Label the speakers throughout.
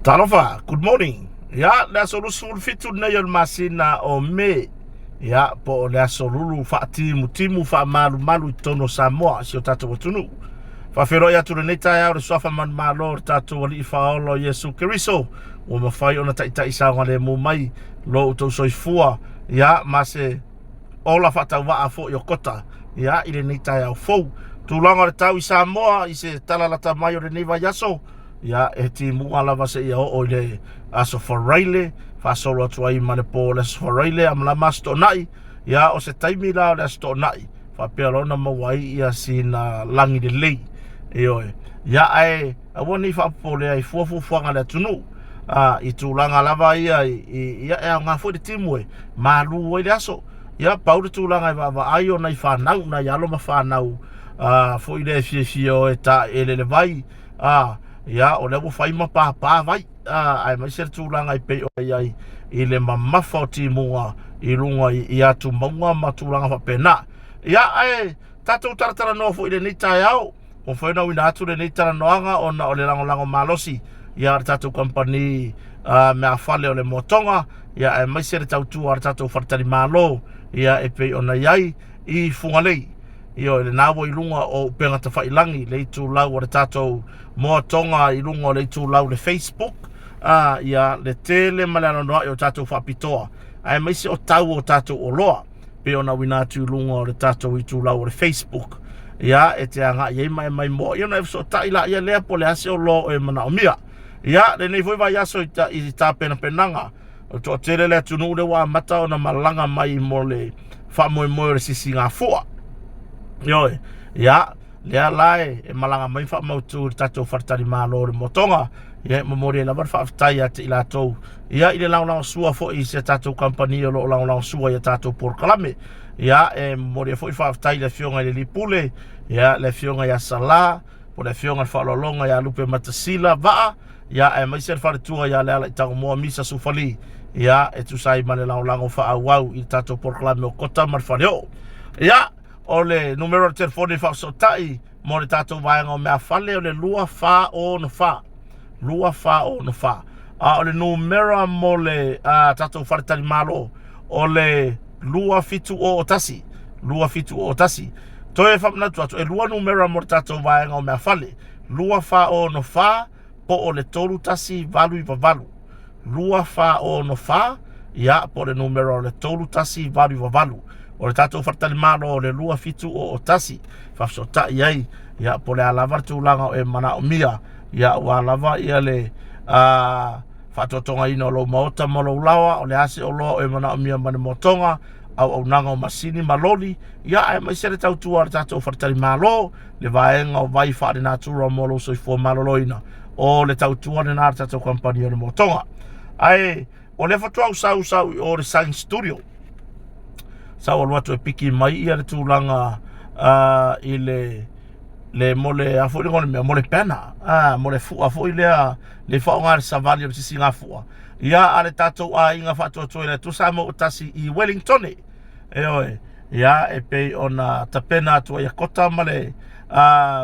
Speaker 1: Talofa, good morning. Ya, le solusul fitu na yon masina o me. Ya, po le solulu fa timu fa malu tono Samoa si o tato watunu. Fa fero ya tule neta ya o sofa man malo tato wali faolo Yesu Keriso. O mafai ona taita isa wale mo mai lo to soifua. Ya, mase ola fata wa afo yokota. Ya, ile neta ya fo. Tulanga le tau Samoa ise talalata mai o le neva yaso. Ya eti muala vase ya o le aso faraile fa solo atu ai mane po le faraile am la masto nai ya o se taimi la le sto nai fa pelona mawai ya sina langi de lei ya ai a woni fa po le ai fofu fanga le tunu i tu langa lava ia ya nga fo de timwe malu o le aso ya paudu tu langa va ai ona i fa nau na ya lo ma fa nau fo ile fio eta ele le vai ya o le fai ma pa vai ai mai ser tulanga i pe o ai ile mama foti mua i lunga i atu maunga matulanga fa pena ya ai tatu tartara no fo ile nita yao o foi na wina atu le nita noanga ona o le lango malosi ya tatu company me afale o le motonga ya ai mai ser tatu tatu fartari malo ya e pe ona yai i fungalei yo le nawo i lunga o penga ta failangi le tu lau o tato mo tonga i lunga le tu lau le Facebook ya le tele malano no o tato fa pitoa ai mai se o tau o tato o loa pe ona wina tu lunga o le tato i tu lau le Facebook ya e te anga ye mai mo yo na so ta ila ya le po le ase o lo e mana o mia ya le nei foi vai aso i ta pena penanga o to tele le tu no le wa mata ona malanga mai mo le fa mo le sisi nga foa yo ya le alai e malanga mai fa mautu tato fartari malo le motonga ya memori la bar fa tai at ila to ya ile la sua fo i se tato company lo la sua ya tato por kalame ya e memori fo fa tai le fionga le lipule ya le fionga ya sala po le fionga fa lo longa ya lupe matasila va ya e mai ser fa tua ya le ta mo misa sufali ya e tu sai mane la fa au i tato por kalame o kota mar fa ya ole numero telefone fa sotai mo le tato vaenga o mea fale o le lua fa o no fa ole numero mo le tato fartari malo ole lua fitu o otasi to e fa na to e lua numero mo tato vaenga o mea fale lua fa o no fa po ole tolu tasi valu i valu lua fa o no fa ya po le numero le tolu tasi valu i valu o le tato fartali malo o le lua fitu o otasi fa sota iai ya po le alava tulanga o e mana o mia ya wa lava ia le fa totonga ino lo maota mo lo lawa o le ase o lo e mana o mia mane motonga au nanga o masini maloli ya ai mai sere tau tua le tato fartali malo le vaenga o vai fa de natura mo lo soifo maloloina o le tau tua le na tato company o le motonga ai o le fatua usau o le Science Studio sa o watu e piki mai ia le tūlanga i le mole a fo le ngone mole pena mole fu a fo le fa ngar savali o sisi nga fu ia ale tato a inga fatu to ile tu sa mo tasi i Wellington ia e pe ona tapena to ia kota male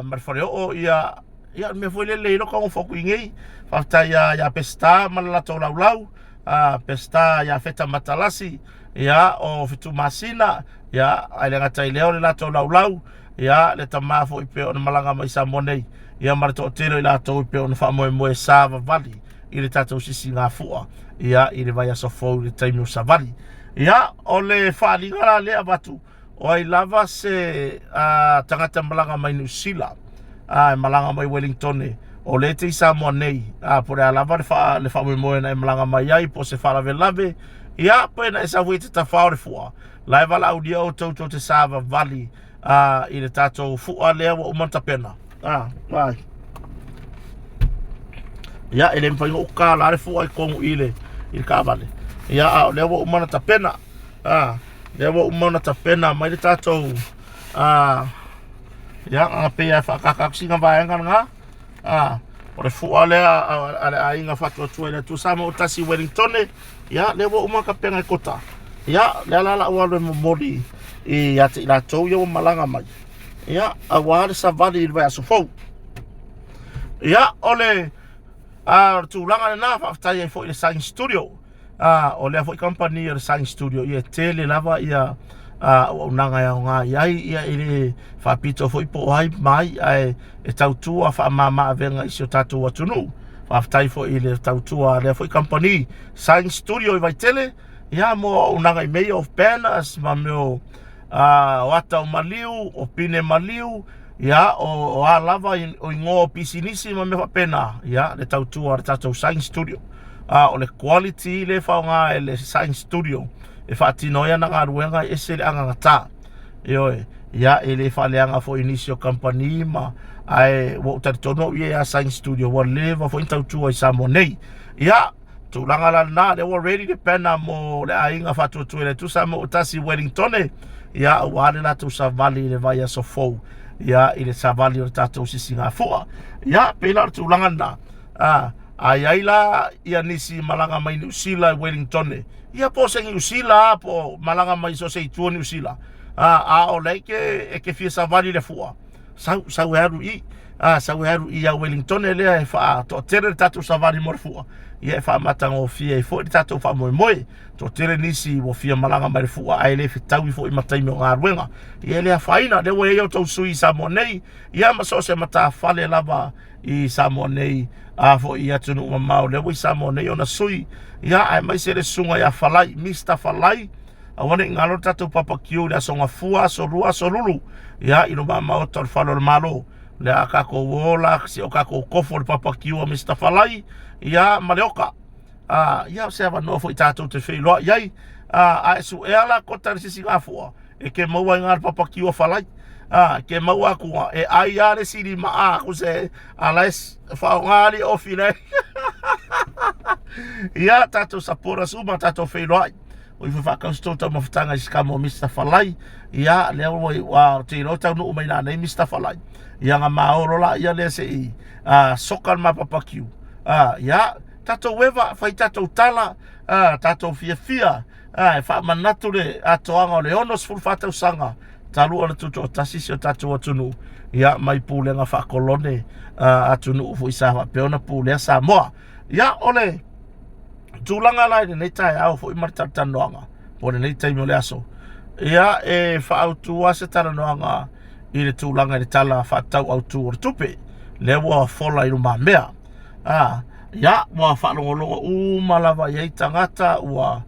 Speaker 1: marfore o ia me foi le lo ko fo ku ngi fa ya pesta mala to lau pesta ya feta matalasi ya o fitu masina ya ale ngata ileo le lato lau ya le tamafo ipe on malanga mai sa monei ya marto telo ila to ipe on fa mo sava vali ile tato sisi nga fua ya ile vai so fo le taimi savali ya ole fa linga le abatu o ai lava se tangata malanga mai New Zealand malanga mai Wellington o le te sa monei por lava le fa mo na malanga mai ai po se fa lave ia pena esa wete ta faure fua laiva la audio toto te sava vali i le tato fua le o manta pena vai ia ele mfa o ka la fua ko ile il ka vale ia le o manta pena le o manta pena mai le tato ia a pe fa ka singa vai nga o le fua le a inga fatu tu tu sama o tasi Wellington ya le wo uma ka penga kota ya la wa mo mori e ya te la to yo malanga mai ya a wa sa vali vai so fo ya ole tu langa na fa tai fo ile Science Studio o le fo company le Science Studio ia tele lava ia o nanga ya nga ia ile fa pito fo ipo ai mai e tautua fa mama venga isio tatu watunu fa tai fo ile tautua le fo company Science Studio vai tele ia mo nanga mai of banners ma meu wata o maliu o pine maliu ia o lava o ngo pisinisi ma me fa pena ia le tautua le tatu Science Studio o le quality le fa nga le Science Studio e fa tino ya na ngaruenga e se le anga ngata ia ele fa le anga fo inicio company ma ai wo tatono ia Science Studio wa leva fo intautua i Samonei ia tu langa na they were ready to pena mo le ainga fa tu le tu sa mo tasi Wellington ia wa le tu sa vali le vai so fo ia ile sa vali o tatu si Singapore ia pela tu langa na ai la ia nisi malanga mai New Zealand Wellington ia po se New Zealand po malanga mai so se tu New Zealand o leke e ke fia sa vali le fua sa heru i sa heru i a Wellington le e fa to tere tatu sa vali morfua ia fa matango fia e fo tatu fa moi to tere nisi wo fia malanga mai fua ai le fitau fo i matai mo ngaruenga ia le faina le we yo to sui Samonei ia ma so se mata fale lava i Samonei fo ia tunu mamau le we Samonei ona sui ia ai mai se le sunga ia falai Mr. Falai awane ngalo tatu papa kiu le songa fua so rua so lulu ia ino mamau tor falo malo le akako wola si okako kofo le papa kiu Mr. Falai ia maleoka ia se ava no fo tatu te fe lo ia su ela kota si Singapore e ke maua ngal papa kiu Falai ke maua ku e ai ale si di ma ku se alais fa ngali ofile ia tatu sapora suma tatu fe lo o ifa fa kasto ta mafutanga iskamo Mr. Falai ia le wa te lo ta no mai na Mr. Falai ia nga maoro la ia le se sokal ma papa kiu ia tato weva fai tato tala tato fia fa manatu le atoanga le onos ful fata usanga talu ala tuto tasisio tato watunu ia mai pule nga fa kolone atunu fu isa pe ona pule sa mo ia ole tulanga lai nei tai au fo i martata noanga po nei tai mo le aso ia e fa autu ase tala noanga i le tulanga le tala fa tau autu o tupe le wa fola i luma mea ia wa fa longo malava ye tangata wa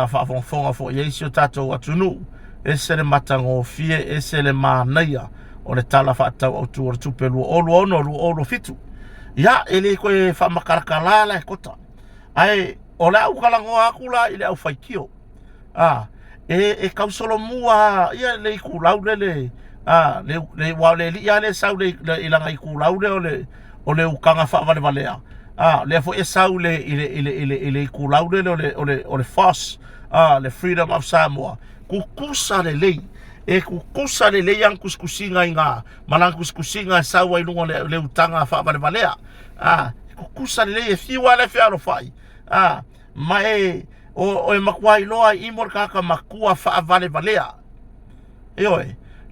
Speaker 1: fa fonga fo ye sio tato atunu ese le matango fie ese le manaia o le tala fa tau autu o tupe lu olo fitu ia ele ko e fa makarakala la kota ai ola u kala ngo akula ile au faikio e kausolo mua ia le ku laule le wa le ia le sau le ilanga i ku laule ole u kanga fa valea le fo e sau le ile ku laule ole force le freedom of Samoa kukusa le kukusa le yang kuskusinga inga malang kuskusinga sau ai lunga le utanga fa valea kukusa le e fiwa le fialo fai mai o makwai loa i mor kaka makua fa valea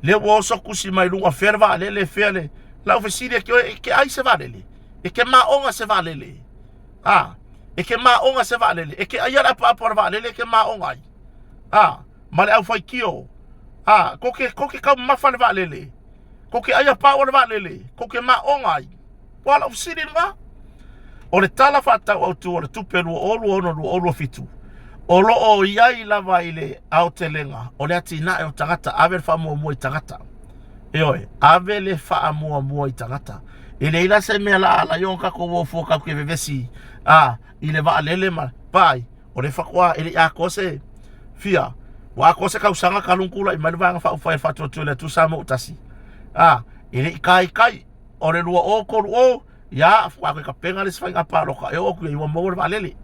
Speaker 1: le wo so kusi mai lunga ferva le fele la oficina ke ai se valele e ke ma onga se valele e ke ma onga se valele e ke ayara pa por valele ke ma onga male au fai kio koke ka ma fa valele koke aya pa or valele koke ma onga wala oficina nga o le tala fata o tu o le tupelu olu fitu o lo o iai lava ile au telenga o le atina e o tangata ave fa mua i tangata ave le fa mua i tangata ile ila se me la yonka ko wo fo ka ke vevesi ile va lele ma pai o le fa kwa ile a kose fia wa kose ka usanga kalunkula i malvanga fa tu le tu sama utasi ile kai o le lua o ko o ya fa ka penga le sfanga palo ka e o ku i mo valele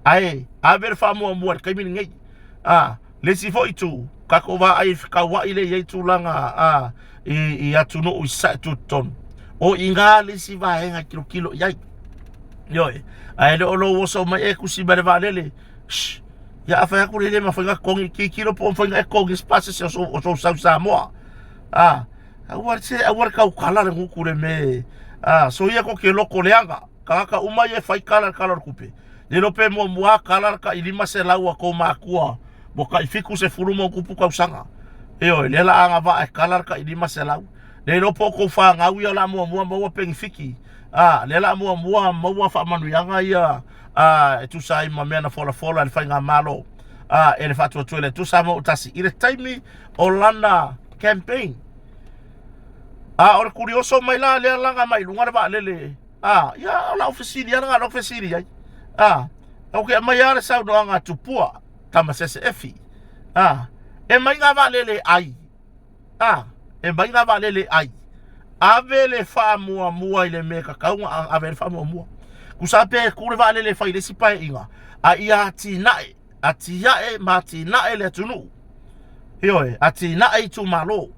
Speaker 1: ai ave fa mua kai min ngai le si fo itu ka ko va ai ka wa ile ye tu langa i atu no sa tu ton o inga le si va henga kilo yai ai le olo wo so mai e ku si valele ya fa ku le ma fa ko kilo po fa ko espace so sa mo awar ka kala le ku le me so ia ko ke loko leanga kaka uma ye fai kala kupe le no pe mua kala ka ilima se laua ko makua mo ka ifiku se fulumo kupu ka usanga io le la anga va kala ka ilima se lau le no po ko fa nga wi la mua pengifiki le la mua fa manu yanga ia tu sai mamena fola le fai nga malo ele fatu tu le tu sa mo tasi ile time o lana campaign ora curioso mai la le langa mai lunga ba lele ya la ofisini ya nga ofisini ya okay mai ya sa do nga tupua tama sese efi e mai nga ba lele ai e mai nga ba lele ai ave le fa mua ile me ka kaunga ave le fa mua kusape kure va lele fa ile sipa inga ia tinai atia e matina ele tunu io atina ai tu malo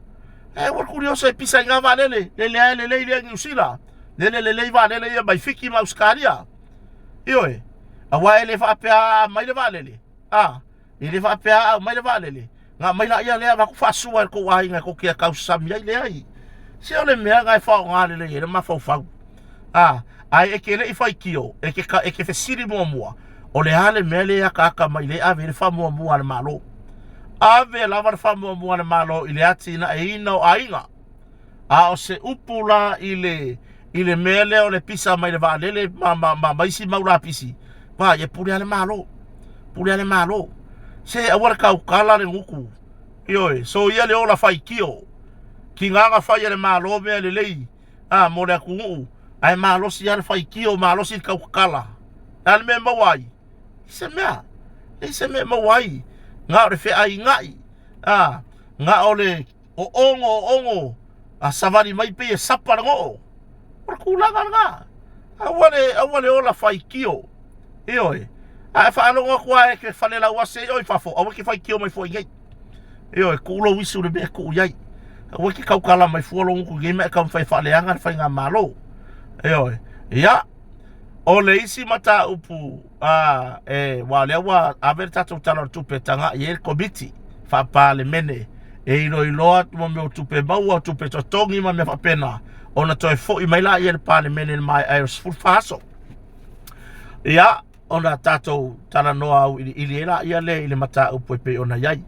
Speaker 1: ora curioso e pisa nga va lele ile usila lele va lele ia mai fiki mauskaria io awa ele fa pe mai le va lele ele va pe mai le va lele nga mai la ia le va ku fa suar ko wa inga ko kia kausa mi ile ai se ole me nga fa nga lele ile ma fa ai e ke le fa kio e ke fe siri mo o le hale mele ya kaka mai le ave le fa mua le malo ave la va fa mua le malo ile ati na e ina o ainga o se upula ile mele o le pisa mai le va lele mai si maula pisi pa ye pule ale malo se awara ka kala le nguku io so ia le ola fa kio ki nga fa le malo me le lei mo le ku ai malo si ale fa kio malo si ka kala al me mawai se me mawai nga re fe ai ngai nga ole o ongo savani mai pe sapa ngo por kulanga nga awale ola fai kio io fa longa kwa e ke fale la wase oi fa fo awe ke fai kio mai fo ngai io kulo wisu de be ku yai awe ke kaukala mai fo longa ku game ka fai fale anga fai nga malo io ya ole isi mata upu wa aver tatu talo tupe tanga ye komiti fa pale mene ilo mo me tupe baua tupe totongi ma me fa pena ona toi fo i mai la ye pale mene mai ai full faso ya ona tato tala noa ili ela ia le ile mata upu pe ona yai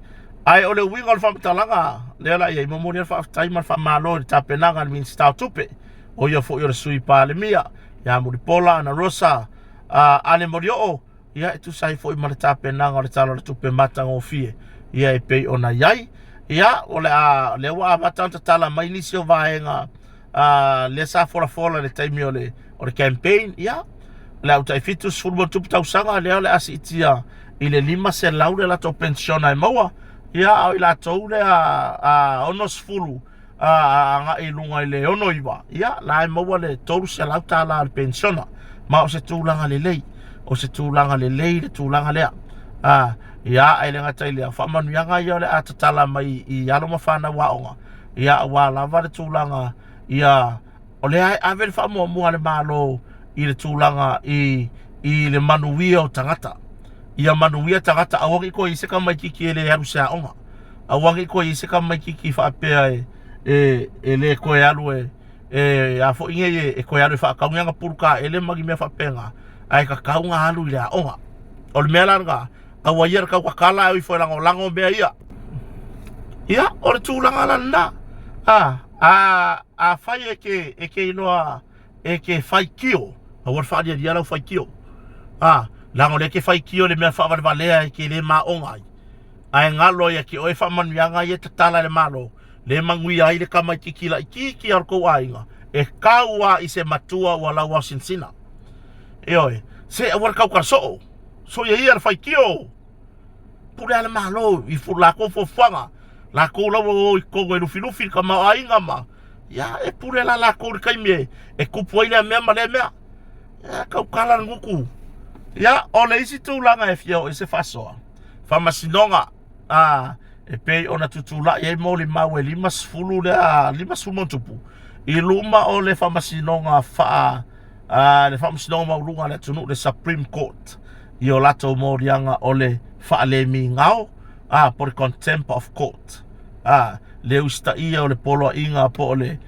Speaker 1: ai ole wingo fa talanga le la ye mo mo fa time fa malo tape nanga min sta tupe o yo fo yo sui pale mia ya muripola na rosa ale morio ya tu sai foi marta penanga le talo tu pe mata ngofie ya e pe ona yai ya ole le wa mata tala mai ni sio vaenga le sa fora le time ole o campaign ya la utai fitus football tu tau sanga le ole asitia ile lima se laure la to pensiona moa ya ila to le onos fulu nga ilunga ile ono iwa ya la moa le toru se lauta la pensiona ma o se tūlanga le lei o se tūlanga le lei le tūlanga lea ia ai le ngata ile fa manu yanga ia le atatala mai i alo mafana waonga ia wa lava le tūlanga ia o le ai ave fa mo le malo i le tūlanga i le manuia o tangata ia manuia tangata awangi ko i se ka mai kiki ele haru sa onga awangi ko i se ka mai kiki fa pe le ko alu a fo inge e ko ya fa ka nga purka ele magi me fa penga ai ka nga halu ya onga o le mela nga a wayer ka kala i fo lango be ia o le tu langa landa a fai e ke inoa e ke fai kio a war fa dia la fai kio lango le ke fai kio le me fa valea e ke le ma onga ai ngalo ya ki o fa man yanga ye tala le malo le mangui ai le kama kikila kiki ar ko ainga e kaua i se matua wala wasinsina se awar kau so ye ia fai kio pule ale malo i fu la ko fo fanga la ko la i ko go lufi kama ainga ma ya e pule la ko kai me e kupo ile me ma le me ya kau kala nguku ya ole isi tu langa e fio se faso fa masinonga e pe ona tutula ye mo le mawe limas fulu limas montupu i luma o le famasinonga le famasinonga maulunga le tunu le Supreme Court i o lato morianga o le le mi ngao por contempt of court le usta ia o le polo inga po le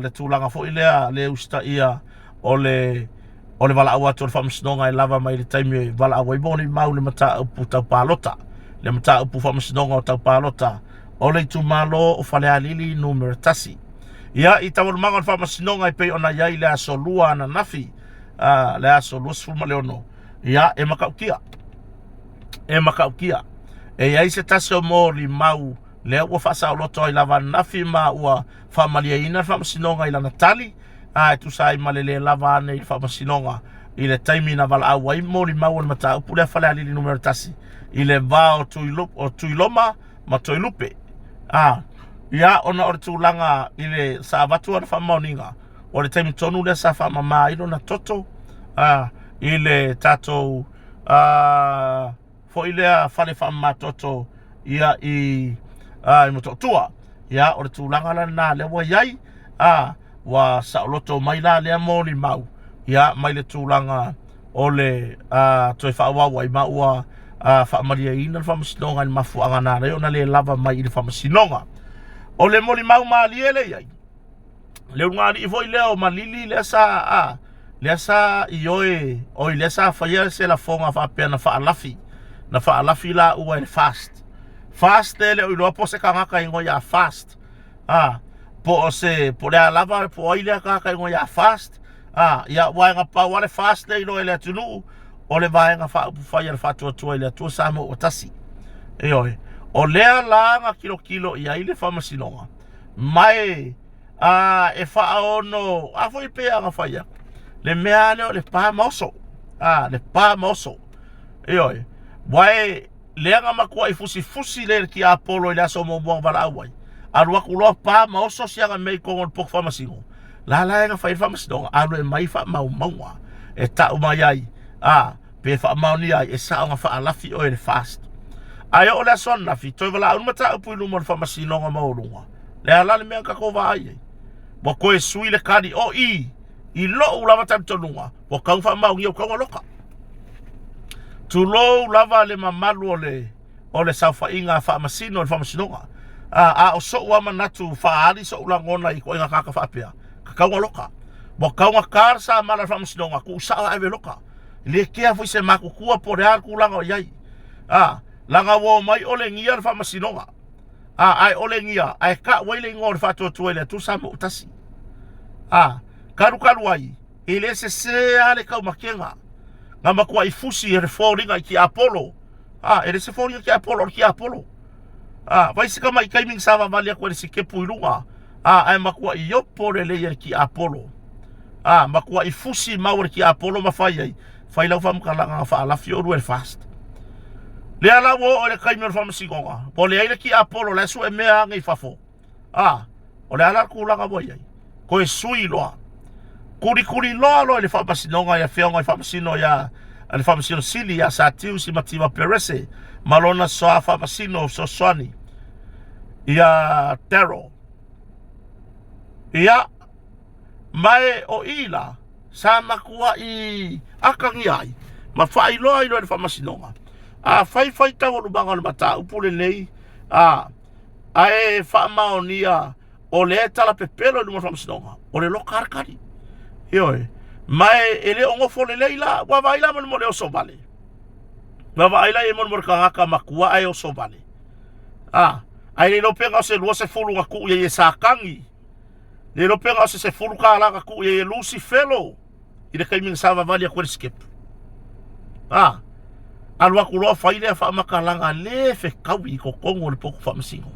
Speaker 1: le tulanga fo ilea le usta ia o le o le wala awa tō whamasinonga e lava mai le taimi e wala awa i mōni mau le mata upu tau pālota. Le mata upu whamasinonga o tau pālota. O le tu malo o whale alili numero tasi. Ia i tawar mangan whamasinonga i pei ona iai le aso lua ana nafi. Le aso lua sfuma leono. Ia e makaukia. E makaukia. E iai se tasi o mōri mau lea ua whasa o loto i lava nafi ma ua whamalia ina whamasinonga i lana tali. E tu sai malele lava ane i whamasinonga i le taimi na wala awa i mōri mau o mata upu lea whale alili numero tasi. I le vā o tuiloma ma toilupe. Ia ona o le tūlanga i le sa watu ana whamauninga. O le taimi tonu lea sa whamama ilo na toto. I le tatou fo i lea whale whamama toto ia i mototua. Ia o le tūlanga la nā le wa iai. Wa saoloto mai la lea mōri mau. Ia mai le tūlanga o le toi whaawawa i maua whaamaria ina le whamasinonga ni mafuanga nā reo na le lava mai i le whamasinonga. O le mōri mau maa liele iai. Le ungari i voi leo ma lili lea sa i oe o i lea sa whaia se la fonga whapea na whaalafi. Na whaalafi la ua e fast. Fast e leo i loa po se kangaka ingo ia fast. Po o se po lea lava po o ilea kangaka ingo ia fast. Ia waenga pa wale fast le ilo e lea tunu. O le vaenga whaapu whaia le whatua tua i lea tua samo o tasi. E oe. O lea laanga kilo ia i le whamasinonga. Mai e whaono afo i pea nga whaia. Le mea leo le pā mauso. Le pā mauso. E oe. Wai leanga makua i fusi le ki a Apollo i lea so mo buang wala awai. Arua kuloa pā mauso sianga mei kongo le poko whamasingo. La laenga whai whamasinonga. Anu e mai wha mau maua. E tau mai ai. Pe wha mauni ai e saonga wha alafi o e le fast. Ai o lea son nafi, toi wala au mata upu ilu mo le whamasinonga maurunga. Lea lale mea kako wa ai. Wa koe sui le kani o i lo ulava tamtonunga. Wa kau wha maungi au kaunga loka. Tu lo ulava le mamalu o le saufa inga whamasino le whamasinonga. O so ua manatu whaari so ulangona i koe inga kaka whapea. Ka kaunga loka. Wa kaunga karsa mala whamasinonga ku usaa ewe loka. Le kea fui se maku kua pore ar kulanga o iai. Langa wo mai ole ngia le whamasinonga. Ai ole ngia. Ai ka waile ngor whatua tuele tu samo utasi. Karu ai. Ele se ale kau makenga. Nga makua i fusi e reforinga i ki Apollo. Ele se foringa ki Apollo. Vai se kama i kaiming sawa valia kua le si kepu ilunga. Ai makua i yopore le ki Apollo. Makua i fusi maure ki Apollo mawhai ai. Whai lau whamkalanga whaalafi o ruel fast. Lea la wo o le kaimio le whamasigonga. Po le aile ki Apollo le su e mea ngai fafo. O le ala kulanga wo iai. Ko e sui loa. Kuri loa loa le whamasinonga ia whionga i whamasino ia le whamasino sili ia sa tiu si mativa perese. Malona soa whamasino so soani. Ia tero. Ia mai o ila sa makua i akangi ai. Ma whai loa i loa le whamasinonga. Whai tau rubanga le mata upule nei. Ae whaamaonia o le tala pepelo ni mo whamasinonga. O le loka harakari. Ioi. Mai ele ongo fole leila. Wawa ila mo le oso vale. Wawa ila e mo kangaka makua ai oso vale. Ai le lopenga o se lua se fulu ngaku ye sa kangi. Le lopenga o se fulu ka alaka ku ye lusi felo. Ile kaiming sawa vale a skip. Alua kuloa whaile a whamakalanga le fe kawi ko kongo le poko whamasingo.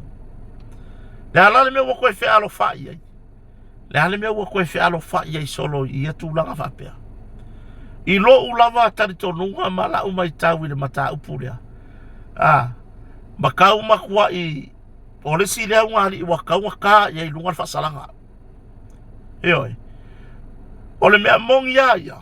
Speaker 1: Le alale mea wakoe fe alo whai ai. Le alale mea wakoe fe alo whai ai solo i atu langa whapea. I lo ulawa taritonunga ma la umai tau i le mata upurea. Makau makua i polisi lea ngari i wakau waka i lunga whasalanga. Eoi. Ole mea mongi aia.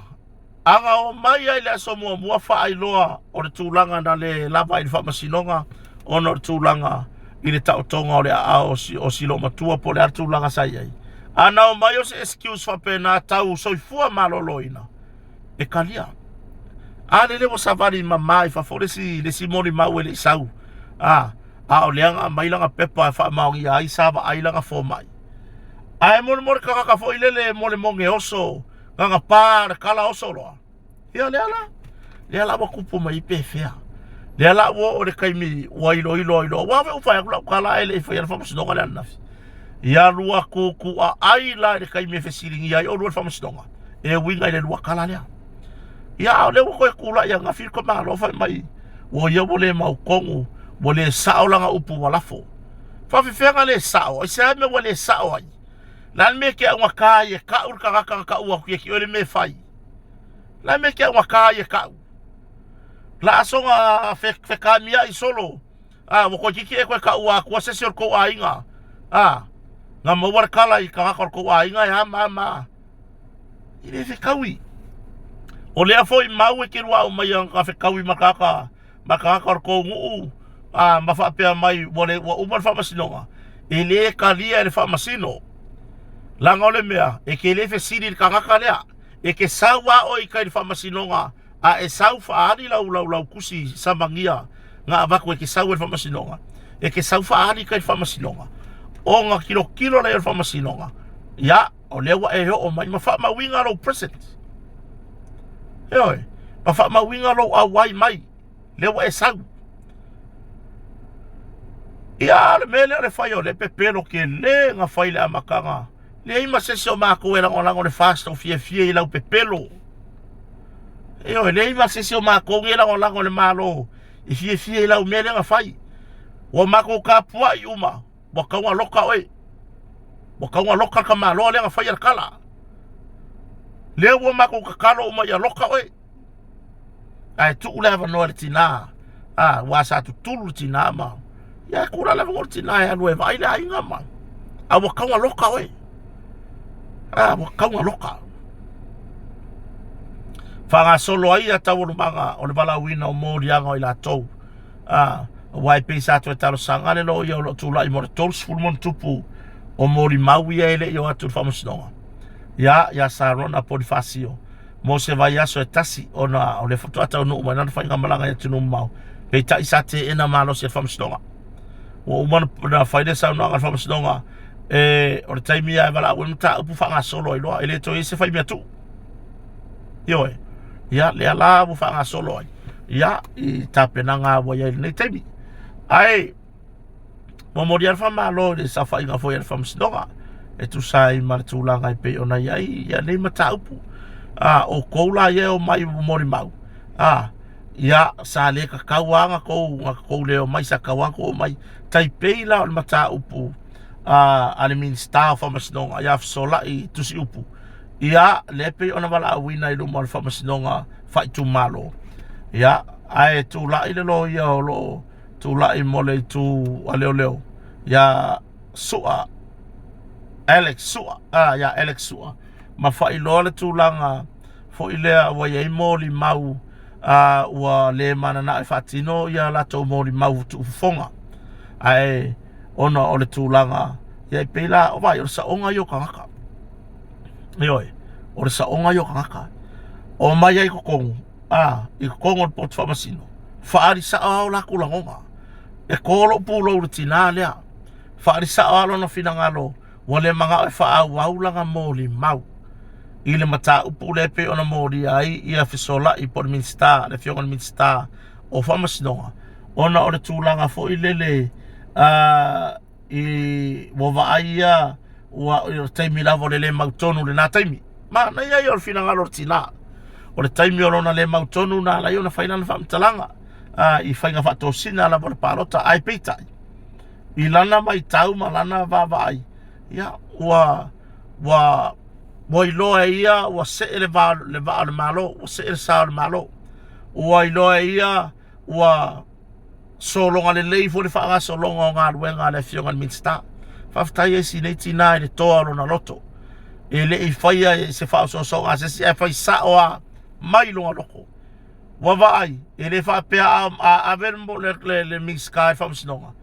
Speaker 1: Anga o mai ai lea so mua whaai loa o le tūlanga na le lava i le whamasinonga o le tūlanga i le tautonga o le a o silo matua po le a tūlanga sai ai. Ana o mai o se excuse whape nā tau soifua maloloina. E kalia. Le lewo savari mamai whafore le si mori mau e le isau. O leanga mailanga pepa e whaamaongi ai sawa ailanga fo mai. Ai mori kakaka fo ilele mori monge oso. Nganga pā le kala o solo. Ia le ala wa kupu mai pe fea. Le ala wo o le kaimi wa ilo. Wa ve ufa ya kala ele fa ya fa msidonga le anafi. Ia lua kuku a ai la le kaimi fe silingi ia o lua fa msidonga. E winga ile lua kala lea. Ia le wo koe kula ia ngafil ko malo fa mai. Wo ia wo le mau kongu. Wo le sao langa upu walafo. Fa fefenga le sao. Isa me wo le sao ai. Lan me ke ngwa ka ye ka ur ka ua ku ye ki ole me fai. Lan me ke ngwa ka ye ka. La asonga fe ka mia i solo. Wo ko kiki e ko ka ua ku se se ko ainga. Nga mo war kala i ka ko ainga ya mama. Ile fe kawi. O le afo i mau e ke rua o mai ka fe kawi makaka ko ngu. Mafa pe mai wole wa umar fa masinonga. Ile kalia le fa masino. Langa ole mea, e ke lefe siri di kangaka lea, e ke sawa o i kai di whamasinonga, a e sau whaari lau kusi samangia, ngā avako e ke sau e whamasinonga, e ke sau whaari kai di whamasinonga, o ngā kilo lea di whamasinonga, ia, o lewa e ho o mai, ma wha winga lau present, eoi, ma wha winga lau awai mai, lewa e sau, ia, le mele le whai o le pepero ke le ngā whai le amakanga, le ima se o mako e lango le fast o fie i lau pepelo. Eo, le ima se o mako e lango le malo i fie i lau mele nga fai. Wa mako ka pua i uma. Wa kaunga loka oe. Wa kaunga loka ka malo le nga fai al kala. Le wa mako ka kalo uma ya loka oe. Ai tu ule ava noa le tina. Wa sa tu tulu le tina ma. Ya kura le vango le tina ya lue vai le ainga ma. Wa kaunga loka oe. Wa kaunga loka. Whanga solo ai a tau manga o le bala wina o mōrianga o i la tau. Wai pesa atu e talo sangane lo i o lo tūla i mōre tolu sfulmon tupu o mōri maui e ele i o atu whamasinonga. Ia sa rona pori fasio. Mō se vai aso e tasi o le foto ata o nuu mai nana whainga malanga i tunu mau. Pei ta isa te ena malo se whamasinonga. O umana na whaide sa unanga whamasinonga. O le taimi ai wala ue mta upu whanga solo i loa. Ele to e se whai mea tu. Ioe. Ia le ala upu whanga solo ai. Ia i tapenanga wa ia nei taimi. Ai. Momori alfa malo le sa whainga fo ia le whamasinonga. E tu sai maritulanga i pe ona iai. Ia nei mata upu. O koula ia o mai mori mau. Ia sa le kakauanga kou leo mai sa kauanga o mai. Taipei la o le mata upu. Ale min star whamasinonga ia fsola i tusi upu. Ia lepe ona wala awina i lumo al whamasinonga whai tu malo. Ia ai tu la i lelo ia o lo tu la i mole i tu a leo. Ia sua Alex sua. Ia Alex sua. Ma whai loa le tu langa fo i lea wa iei moli mau ua le mana na e whatino ia lato moli mau tu ufonga. Ai ona o le tūlanga ia i peila o vai o le saonga i o kangaka ioi o le saonga i o kangaka o mai ai kokongu i kokongu le potu whamasino whaari sao la kulangonga e kolo pulo le tina lea whaari sao alo na finangalo wa le manga e whaau waulanga mōli mau i le mata upu le pe ona mōli ai i a fisola i por minsta le fionga minsta o whamasinonga ona o le tūlanga fo i lele i wawaia ua taimi lava o le mautonu le nā taimi ma na ia i o le finangalo tina o le taimi o lona le mautonu na lai ona whainana whaamitalanga i whainga whaatosina lava le pārota ai peitai i lana mai tau ma lana wawaai ia ua iloa ia ua se le vaa le malo ua se le sao le malo ua iloa ia ua solonga le lei fo le whaanga solonga o ngā ruenga le fionga le minsta. Whaftai e si nei tina e le toa na loto. E le i whaia e se whao so ngā se si e whai saoa mai longa loko. Wawai, e le whapea a vermo le minska e whamsinonga.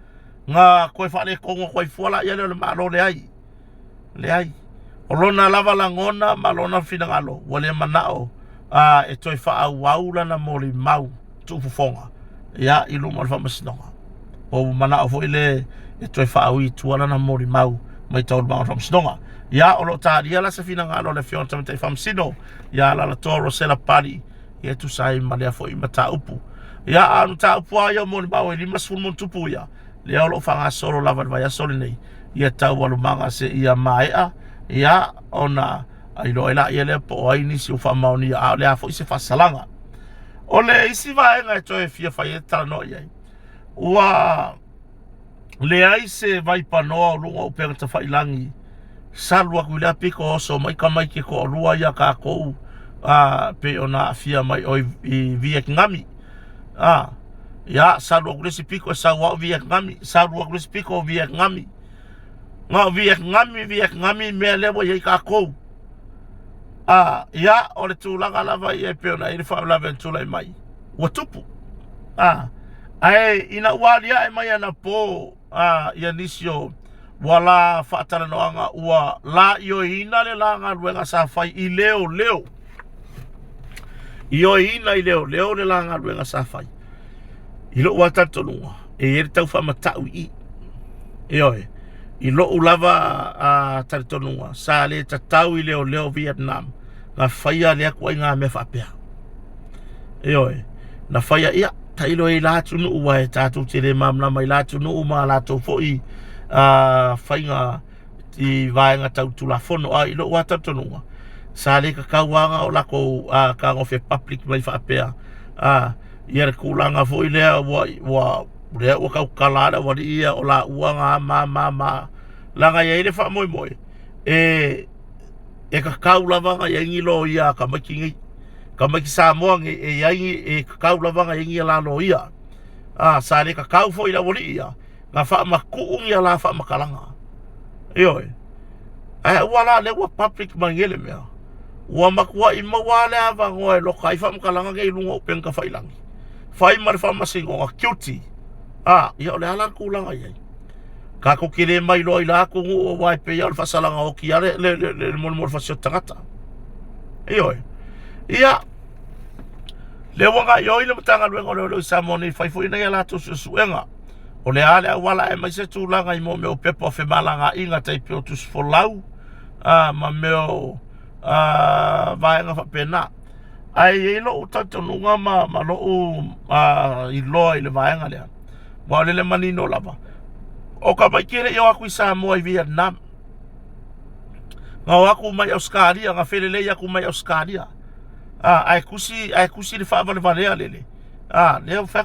Speaker 1: Ngā koe whale kongo koe fuala ia le malo le ai. Le ai. O lona lava langona ma lona finangalo. Wale manao e toi wha waula na mori mau tupufonga. Ia i luma le whamasinonga. O mana o fo ile e toi whaau i tuana na mori mau mai tau luma le whamasinonga. ya o lo taria la se fina ngalo le fiona tamte famsino ya la toro se la pali ya tu sai malia fo imata upu ya anu ta upu ya mo ba we lima sul mon tupu ya le o fanga solo la va ya solo nei ya ta walu manga se ia mai ya ona ai lo ela ia le po ai ni si fa mauni a le fo se fa salanga o le isi va nga to e fia fa eta no ia wa le ai se vai pa no lu o pe ta fa ilangi salwa ku le piko so mai ka mai ke ko lua ya ka ko pe ona fia mai o via ngami ya salwa ku le piko sa wa via ngami salwa ku le piko via ngami nga via ngami me le bo ye ka ko ya o le tulaga lava ye pe ona i fa lava tula mai wa tupu ai ina walia e mai ana po ya nisio wala fatala noanga ua la io ina le langa luenga sa fai i leo io ina i leo le langa luenga sa fai i lo wata tonua e tau fa matau i lo ulava tonua sa le tatau i leo Vietnam nga faia le ko nga me fa pe na faia ia tailo i la tunu ua e tatu tele mamla mai la tunu ma la to foi fainga i vaenga tau tulafono i lo wata tonunga sa le ka kawanga o lako ka ngofe public mai fa pea ia kulanga foi le wa le o ka kalada wa ia o la uanga ma langa ia ile fa moi e ka kaulava ia ngilo ia ka makingi ka maki sa moang e ia ka kaulava ia ngila lo ia sa le ka kau foi la woli ia nga fa makuung ia la fa makalanga wala le wa public mangele me wa makwa i mawale ava ngoe lo kai fa makalanga ke lungo pen ka failangi fai mar fa masingo nga cutie ia le ala kulanga ia ka ko kile mai lo ila ko o wa pe ia fa salanga o ki ale le mol fa tangata ia le wanga yo ile mtanga lo samoni fai fo ina ia la to suenga o le ale wala e mai se tūlanga i mo meo pepo fe malanga inga tai pio tus folau ma meo vaenga fa pena ai e lo utatonunga ma lo i loa i le vaenga lea ma le manino lava o ka mai kere yo aku i Samoa i Vietnam nga waku mai Australia nga felele yaku mai Australia ai kusi le fa valea lele le fa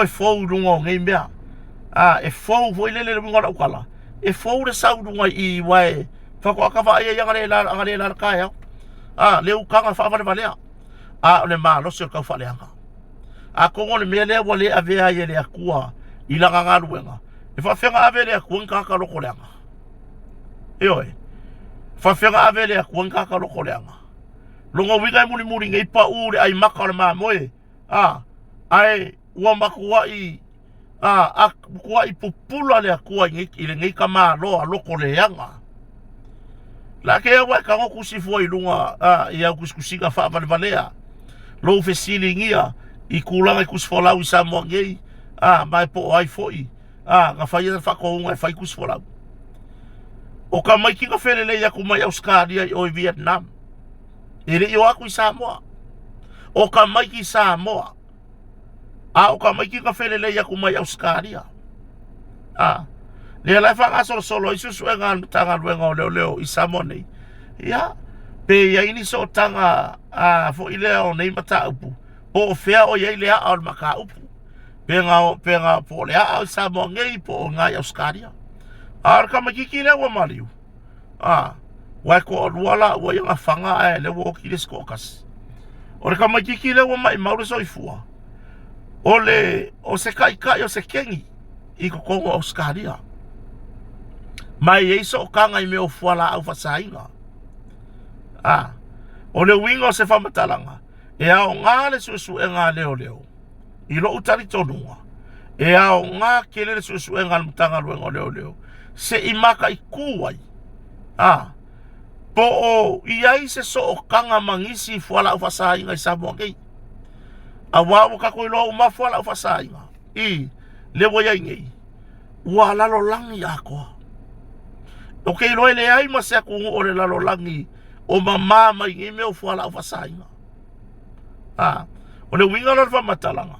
Speaker 1: fou lungo ngai mea e fou foi lele ngora ukala e fou le sau lunga i wae fa ko aka va ia ngale la kaya le ukanga fa valea le malo se ka fa leanga ko ngone mele wale ave ia le akua i la nga luenga e fa fenga ave le akua ka lo koleanga fa fenga ave le akua ka lo koleanga longo winga muri ngai pa ure ai makala ma moe ai ua makua i kua i pupula le akua i le ngai kama loa loko leanga la ke wa ka ngoku si foi lunga ia kuskusinga fa valea lo fe silingia i kulanga kusfola u Samoa ngai mai po ai foi nga faia fa ko nga fai kusfola o ka mai ki ka felele ia ku mai Australia o Vietnam ele yo aku i Samoa o ka mai ki Samoa o ka mai ki ka felele ia ku mai Australia le la fa solo isu suenga tanga luenga leo i Samoa nei ia pe ia ini so tanga fo ile o nei mata upu o fea o ia ile a maka upu penga po le a Samoa ngai po ngai Australia ka mai ki le wa maliu wa ko wala wa yang afanga le wo ki les kokas o ka mai ki le wa mai mauro so ifua o se kai o se kengi i ko kongo Australia mai e so kanga i me o fuala au fasainga o le wingo se fa matalanga e ao ngale su e ngale leo i lo utari tonua e ao ngā kele su e ngale mtanga luengo leo se imaka i kuwai po o iai se so o kanga mangisi fuala au fasainga i Samoa ngai awawo ka ko lo ma fuala au fasainga i le wo ia ngai wa lalo langi ako O ke loe le ai ma se kungu o le lalolangi o mama mai ngi me o fuala o fasainga. O le winga lor fa matalanga.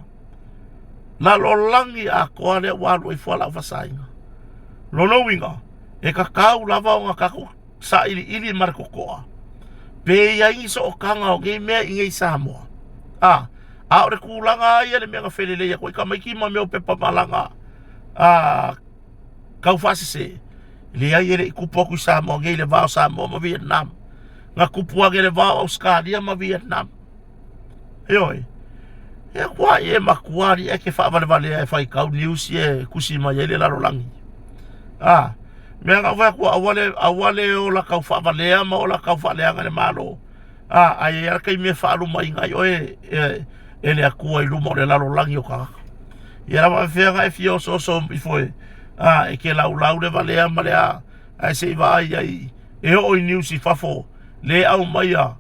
Speaker 1: Lalolangi a koa le walu i fuala o fasainga. Lono winga e ka kau lava o ngakaku sa ili marko koa. Pe ia iso o kanga o ngi mea ingi Samoa. A ore kulanga ia le mea ngawhelele ia koe ka maiki ma meo pepa malanga. Kau fasise. Le ai ele kupu aku Samoa ngi le vao Samoa ma Vietnam. Nga kupu ake le vao Australia ma Vietnam. Eoi. E kua e makuari e ke whaavale e whai kau news e kusima ia le lalolangi. Mea ngā whai kua awale o la kau whaavalea ma o la kau whaaleanga le malo. Ai e rakai me whaalu mai ngai o e le akua i luma o le lalolangi o kakaka. I rawa whianga e fio so i foe. E ke lau le valea ma le a. Ai se iwa ai e o i news i fafo. Le au mai a.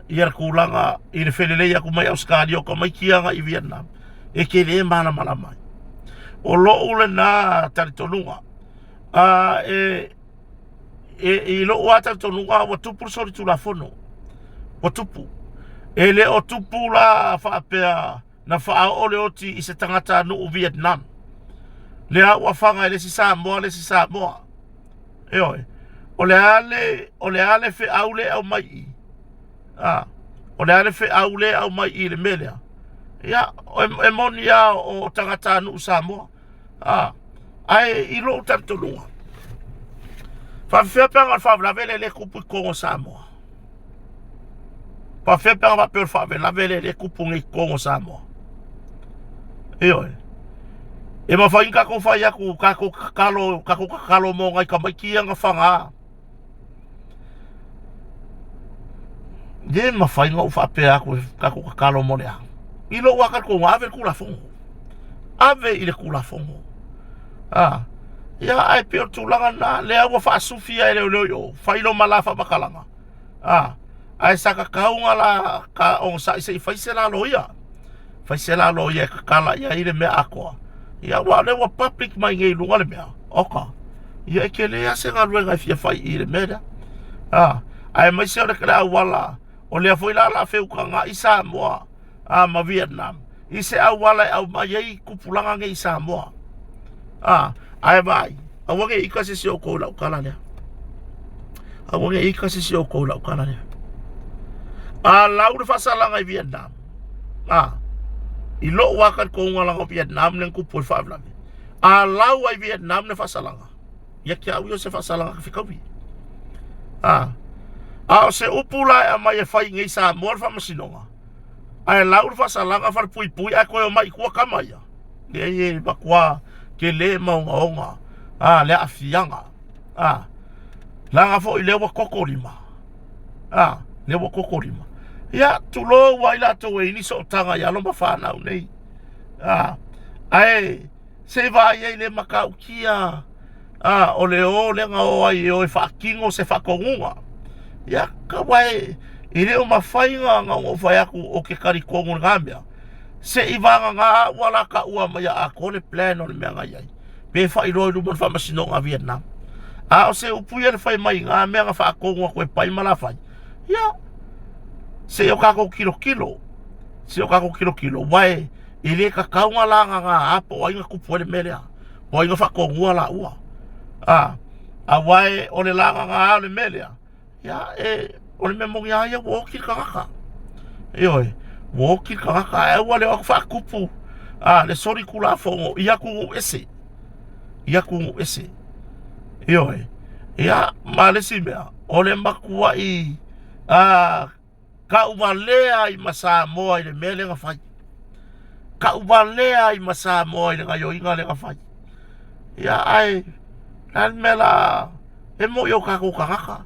Speaker 1: I ara kulanga i le whelelei aku mai Australia o ka mai kianga i Vietnam. E ke le mana mai. O lo ule nā taritonunga. I lo o taritonunga wa tupu sori tu la fono. Wa tupu. E le o tupu la whaapea na wha ole oti i se tangata nu Vietnam. Le a wafanga le si Samoa. Eoi. O le ale fe aule au mai i. O le ale fe aule au mai i le melea. Ia, e moni ia o tangata nu Samoa. Ai i lo tartonunga. Whawhia penga whawlavele le kupu i Kongo Samoa. Whawhia penga whawlavele le kupu i Kongo Samoa. Eoi. E mawhain kako whai aku kako kakalo mo ngai ka mai kia nga whanga. Ye mawhain ngau whapea aku kako kakalo mo lea. I lo wakar ko ave kula fongo. Ave i le kula fongo. Ia ai peo tūlanga nā lea ua whaasufia e leo yo. Whaino malafa makalanga. Ai saka kaunga la ka o sa i whaisela loia. Whaisela loia ka kala ia i le mea akoa. Ia wale wa public mai ngei lunga le mea. Oka. Ia ke lea se ngā luenga i fia whai i le mea. Ai mai se ore krea wala. O lea fwila la wheuka ngā i Samoa. Ma Vietnam. I se au wala au mai ei kupulanga ngei Samoa. Ai vai. Awange ika se o kou lau kala lea. Awange ika se o kou lau kala lea. Lau le whasalanga i Vietnam. I lo wakan ko ngalanga Vietnam neng kupul whaavlami. Lau ai Vietnam ne whasalanga. Ia kia au yo se whasalanga ka whikawi. O se upula e mai e whai ngei Samoa whamasinonga. Ai lau le whasalanga wharpui a koe o mai kua kamaya. Le e bakua ke le maunga onga. Le afianga. Langa fo i lewa kokorima. Lewa kokorima. Ia tulo waila to e ni so tanga ya lomba whanau nei. Ai se vai e le makau kia. O le o le nga o ai o e whakingo se whakongunga. Ia ka wai i leo mawhainga nga o whaiaku o ke karikongu ngamea. Se i vanga ngā wala ka ua mai a kone plan o le mea ngai ai. Pe whai roi lumon whamasino ngā Vietnam. O se upuia le whai mai ngā mea ngā whaakongu a koe pai mala whai. Ia. Se o kako kilo. Se o kako kilo. Wai, i le ka kaunga langa ngā apo o inga kupu ele melea. O inga whakongua la ua. A wai, o le langa ngā ale melea. Ia, o le memongi aia wokil kakaka. Eoi, wokil kakaka. Ua le wako whakupu. Le sori kula fongo. Ia kungu ese. Eoi. Ia, malesi mea. O le makua i... Ka umalea i Samoa i le mea le ngawhai. Ka umalea i Samoa i le ngayo inga le ngawhai. Ia ai, nan mela, e mo i o kako kakaka.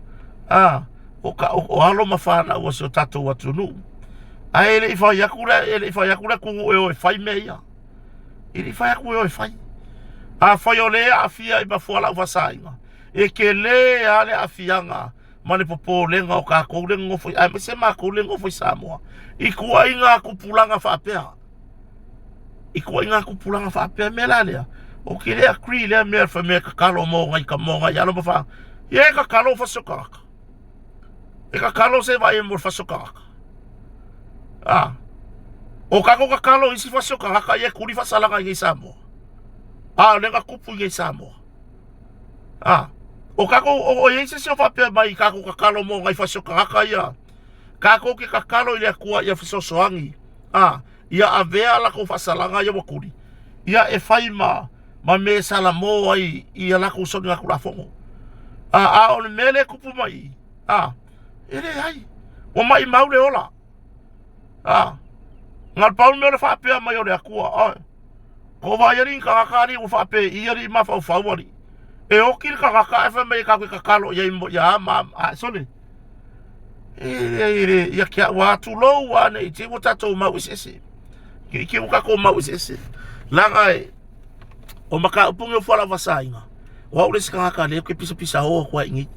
Speaker 1: O halo mawhana ua se o tatou atunu. Ai ele i whaiakura kungu e o e whai mea ia. Ele i whaiaku e o e whai. Whai o lea a fia i mafuala u wasainga. E ke lea le a fianga. Mane popo lenga o ka koulenga o foi. Ai, me se ma koulenga o foi Samoa. I kua inga kupulanga whaapea. Me la lea. O ki lea kri lea mea fa mea kakalo mo ngai ka mo ngai alo mawha. Ia e kakalo fasokaka. E kakalo se vai e mo fasokaka. O kako kakalo isi fasokaka ia kuri fasalanga i Samoa. Lenga kupu i Samoa. O kako o isi se o whapea mai kako kakalo mo ngai fasokaka ia. Kako ke kakalo i lea kua ia fasosoangi. Ia avea lako fasalanga ia wakuri. Ia e whaima ma me sala mo ai ia lako soni ngā kurafongo. O ne mele kupu mai. Ere ai. O mai maure ola. Ngal paul me o le whapea mai o le akua. Ko vai rin kakakari o whapea ia ri ma whauwari. E oki ka kaka e whamei kako kakalo ia imbo ia sone. Ere ia kia watu lou wane i te o tatou mau isese. Ki o kako mau isese. Langai o maka upungi o whala wasainga. Wa ule sika ngaka leo ke pisa hoa kwa ingi.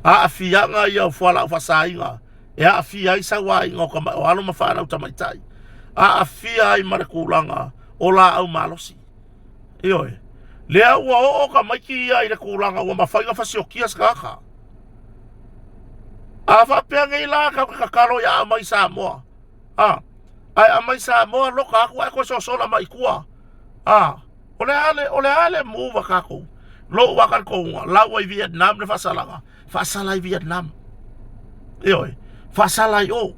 Speaker 1: Afianga ia o whala wasainga. E afia isa wa inga o alo mawhana utamaitai. Afia ai marakulanga o la au malosi. Ioe. Lea ua o ka maiki ia i le kulanga ua mawhainga fasiokia skaka. Whapea ngai la ka kakalo ia amai Samoa. Ai amai Samoa loka aku ai koe sosola mai kua. Ole ale muwa kako. Lo wakan konga, lau ai Vietnam le fasalanga. Fasalai Vietnam. Ioe, fasalai o.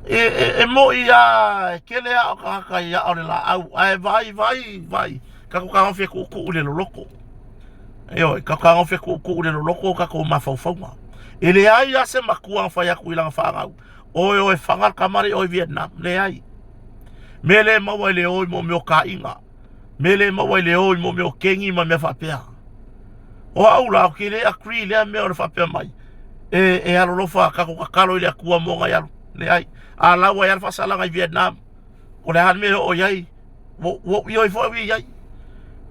Speaker 1: E mo ia kele a kaka ia o le la au. Ai vai. Kako kanga fia ku ule lo loko. Ioe, kako kanga fia ku ule lo loko kako mafaufaunga. Ele ai ase makua faya ku ilanga whangau. Oe whangar kamari oi Vietnam. Le ai. Mele maua le oi mo meo ka inga. Mele maua le oi mo meo kengi ma mea whapea. O au lau ki le akri lea mea o le whapea mai. E alolofa kako kakalo i le akua mo ngai alu. Le ai. A lau ai alfa salanga i Vietnam. O le han mea o iai. Wo ioi fo i iai.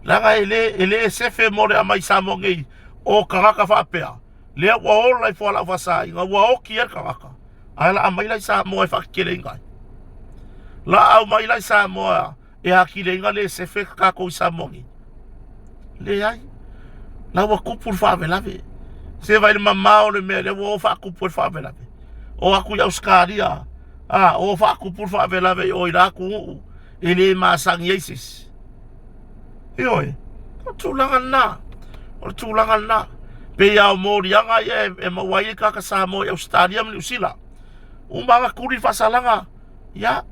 Speaker 1: Langa ele sefe mo le amai Samoa ngei. O kangaka whapea. Lea ua ola i fo ala whasa inga. Ua oki er kangaka. Aila amai lai Samoa e whakikele ingai. La au mai lai Samoa e hakile inga le sefe kako i Samoa ngi. Le ai. La ua kupur whavelave. Se vai le mamao le mea le ua o whakupur whavelave. O aku i Auskaria. O whakupur whavelave o i raku uu. E le maasangi eisis. Ioe. O tūlanga na. Pe iau mōri anga e mawai e kaka Samoa i Australia mni usila. Umanga kuri whasalanga. Ya.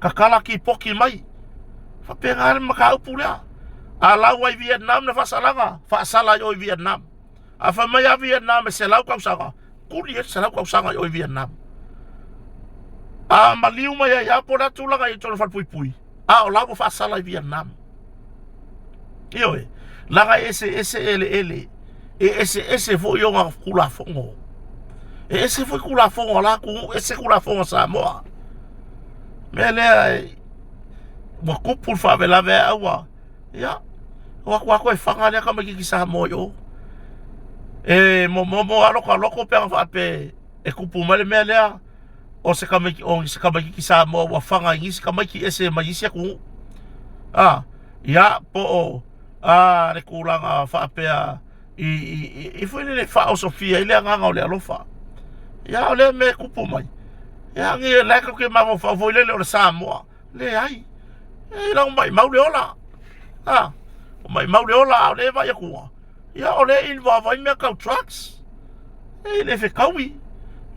Speaker 1: Kakala ki poki mai. Whapea ngare maka upu lea. A lau ai Vietnam na whasalanga. Whasala i oi Vietnam. A whamai a Vietnam e se lau kausanga. Kuri e se lau kausanga i oi Vietnam. A maliu mai ai apo na tūlanga i tōna whalpuipui. O lau o whasala i Vietnam. Ioe. Langa ese ele. Ese fo i onga kula fongo. Ese fo i kula fongo la ku ese kula fongo Samoa. Mele wa kupul whavelave aua. Ia. Wako e whanga lea ka maki ki Samoa yo. Mo aloko pe whape e kupu mele mea lea. O se ka maki ki Samoa wa whanga ingisi ka maki ese magisi aku. Ia po o. Le kulanga whapea i fwene le wha o Sofia i lea nganga o lea lofa. Ia o lea me kupu mai. Ia ngi leka ke mamo whavoilele o le Samoa. Le ai. I lau mai maule ola. O mai maule ola o le vai a kua. Ia o le inwa vai mea kau trucks. I le fe kaui.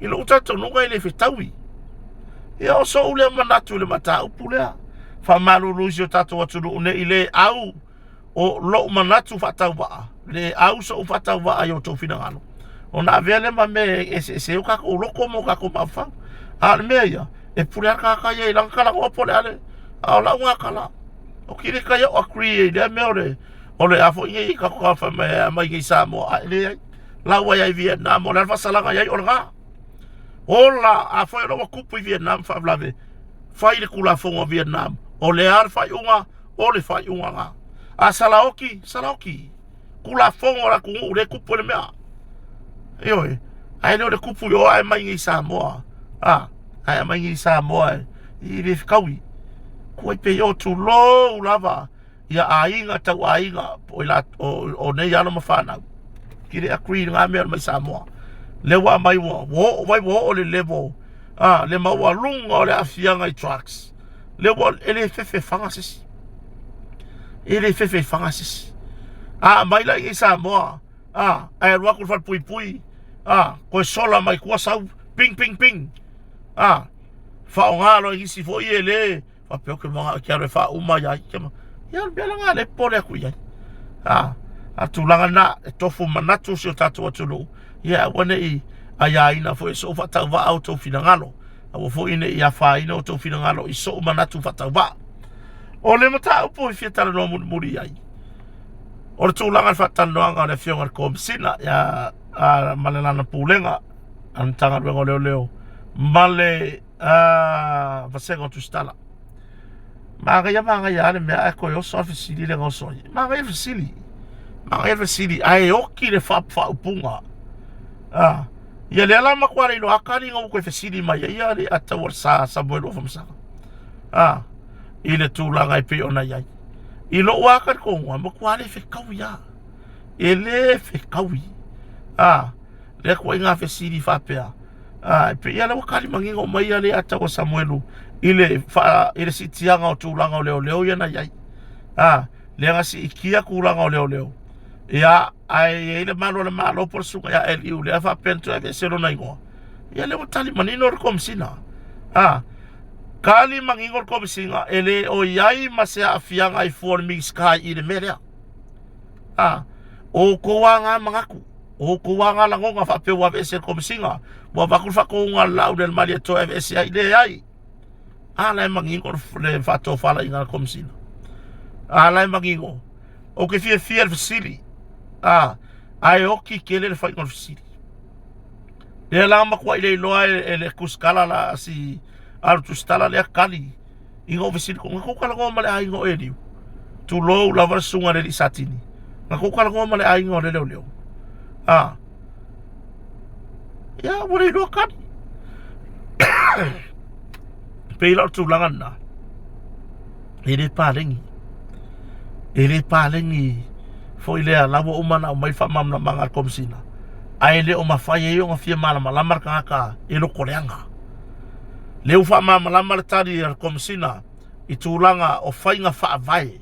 Speaker 1: I lo utato nunga i le fe taui. Ia o so ule manatu le mata upu lea. Wha malu luisi o tato atunu une i le au. O lo manatu whatau waa. Le au so whatau waa i o tau whina ngano. O na vele ma me e o kako o loko mo kako mawhau. Ale mea ia. E pure aka kaya i langkala o pole ale. O lau ngā kala. O kire kaya o akri e lea mea o le afo i kako kawha mai ki Samoa. Le ai. Lau ai Vietnam. O le alfa salanga iai o le ngā. O la afo i loa kupu i Vietnam whaavlave. Whai le kula fonga Vietnam. O le alfa i unga. O le whai unga ngā. A salaoki. Kula fonga la kungu le kupu le mea. Ioe. Ai leo le kupu i o ai mai ngi Samoa. Ai mai ngi Samoa. I le whikaui. Koe pe o tu lo lava. Ia ainga tau ainga. O nei ano mawhanau. Kire a kui ngā mea mai Samoa. Le wa mai wa. Wai wa o le level. Le maua lunga o le afianga I trucks. Le wa ele fefe fangasisi. Ele fefe fangasisi. Mai la I Samoa. Ai rua kul fat pui pui. Koe sola mai kua sau. Ping ping ping. Whaonga lo isi fo I ele. Fa peo ke mga kia re wha uma iai. Ia bela ngā le pore aku iai. A tūlanga na e tofu manatu si o tātua tunu. Ia wane I aya ina fo e so whatau wa au tau whina ngalo. Awa fo ine I a wha ina o tau whina ngalo I so manatu whatau wa. O le mata upo I whiatara no muri iai. O le tūlanga whatanoanga le whionga komisina. Ia malelana pūlenga. Antanga ruengo leo leo. Male vasenga tu stala. Manga ya le mea ko yo so fasili le ngoso. Manga fasili. Ai oki le fa upunga. Ia le ala makware no akari ngo ko fasili mai ia le atawar sa boelo famsa. Ile tūlanga I pe ona iai. I lo wakar ko ngwa makware fe kauia. Ele fe kaui. Le ko inga fasili fa pea. Pe ia le wakari mangingo mai ia le atawar Samuelu. Ile sitianga o tūlanga o leo ia na iai. Le ngasi ikia kūlanga o leo. Ia ai ile malo por sunga ia eliu le fa pentu e selo na ingoa. Ia le tali manino o komisina. Kali mangingo o komisina ele o iai masea afianga I for mi sky I le merea. O koanga mangaku. O koanga langonga fa pe wa vese komisina. Wa vakul fa koanga lau del malia to e vese ai le ai. Alai mangingo le fato fala inga komisina. Alai mangingo. O ke fia fasili. Ai oki kele le fainga fasili. Le lama kwa ile loa ele kuskala la si altu stala le akali. Ingo fasili ko ngako kala ngoma le aingo eliu. Tu lo la versunga le satini. Ngako kala ngoma le aingo le leo. Ya wale lo kali. Pela tūlanga na. Ele palengi. Fo ilea lawa umana o mai whamamna manga komisina. Aile o mawhai e o ngawhia malama lamar kanga e lo koreanga. Leo whamama lamar tari ar komisina I tūlanga o whainga whaavai.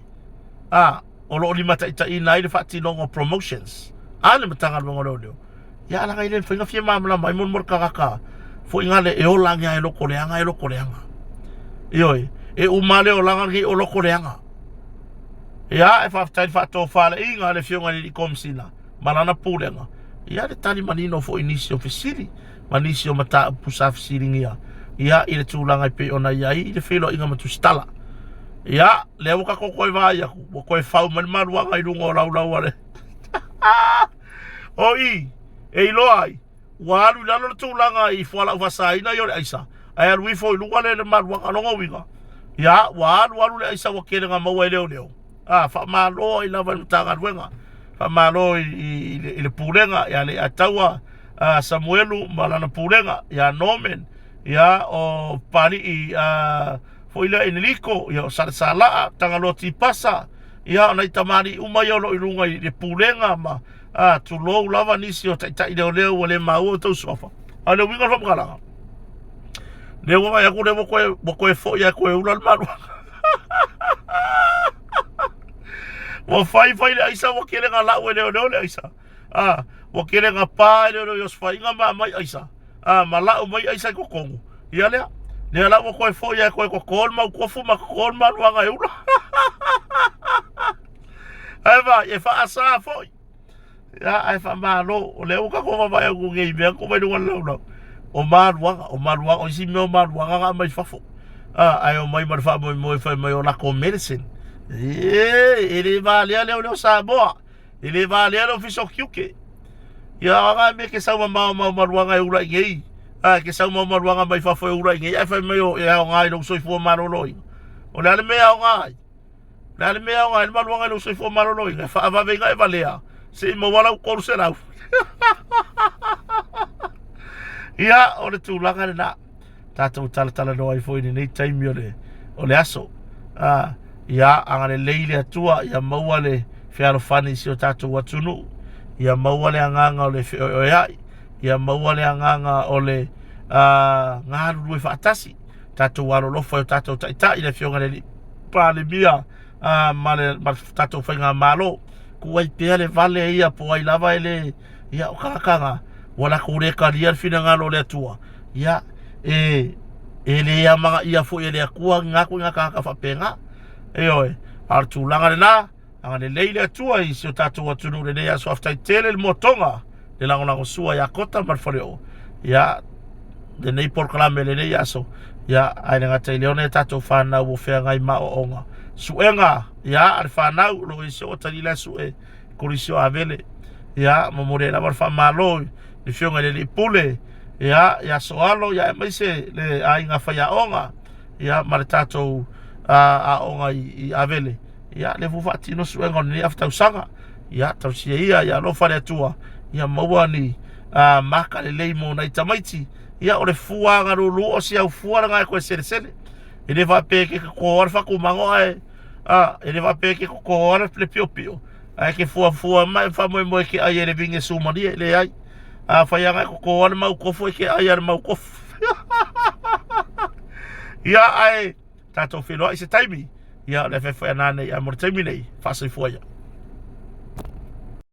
Speaker 1: O lo limata ita ina ile whaatinongo promotions. Ale matanga luongo leo. Ya langa ile whainga whia mamala mai mon kanga. Fo ingale e o langia e lo koreanga. Ioi, e umale o langa ki o loko reanga. Ia, e whaftai whato whale inga le whionga ni komisina. Malana pūlenga. Ia, le tani manino fo inisio fasili. Manisio mata pusa fasili ngia. Ia, I le tūlanga I pe ona iai, I le whilo inga matu stala. Ia, le waka kokoi vai aku. Wakoi whau maruanga I rungo lau ale. E iloai. Walu lalo le tūlanga I whala ufasaina I le aisa. Ai alui foi luga le maruanga longa winga. Ia, walu le aisa wakele nga maua leo. Fa malo I lava mtanga wenga. Fa malo I le pulenga ia le ataua Samuelu malana pulenga ia Norman ia o pali I foi le Enrico ia sala tanga loti pasa ia ona itamari uma ia lo ilunga I le pulenga ma tu lo lava nisi o tai leo o le mau tau sofa. Ale winga fa mkala. Le wa ya ku le mo fo ya ko ula maru. Wa fai le aisa wa kele nga la we le aisa. Wa kele nga pa le yos fai nga ma mai aisa. Ma la mai aisa ko kongu. Ia le la wa ko fo ya ko kolma ko fu ma kolma wa nga ula. Eva e fa asa fo. Ya ai fa ma lo le u ka ko va ya ku ngi be ko ba du lo. O maruanga o si meu maruanga ga mai fafo. Ai o mai marfa mo fa mai o la com medicine. Ele vale ale o Samoa. Ele vale ale o fiso kiuke. Ya ga me ke sa maruanga e ura ngai. Ke sa maruanga mai fafo e ura ngai. Ai fa mai o ya ngai lo so fo maroloi. O le me o ngai. Le me o ngai maruanga lo so fo maroloi. Fa va venga e valea. Se mo wala ko sera. Ia, o le tūlanga le na. Tātou tala no ai fo ini nei taimi o le aso. ia angale leile atua ia maua le fialo fani si o tatou atunu ia maua le anganga o le feoeai ia maua le anganga o le ngalu lue faatasi tatou alolofa o tatou taitai le fionga le palemia ma tatou whainga malo kuai pea le vale ia po ai lava ele ia o kakanga wala kureka lia fina ngalo le atua ia ele ia manga ia fo ele akua ngaku ngaka whapenga oe artu langa le na anga le leile atua i si o tatou atunu le nea so aftai tele le motonga le lango sua ia kota marwhareo ia le nei porkalame le nei aso ia aile ngata i leone tatou whanau o whea ngai mao onga suenga ia ar whanau lo i se o talila sue kurisio avele ia mamore la war whamalo le fionga le li pule ia soalo ia maise le ainga whaia onga ia mare tatou a onga i avele ia le fufati no suenga ni aftau sanga ia tausia ia lo fale atua ia maua ni maka le leimo na itamaiti ia o le fuanga lulu o si au fuanga ko sele ele va peke ko orfa ku mango ai ele va peke ko orfa le pio ai ke fua mai fa mo ke ai ele vinge suma dia le ai fa ia ko orfa mau ko foi ke ai mau ko ia ai tato filo ai se taimi ia le fe nane ia mo taimi nei fa se foi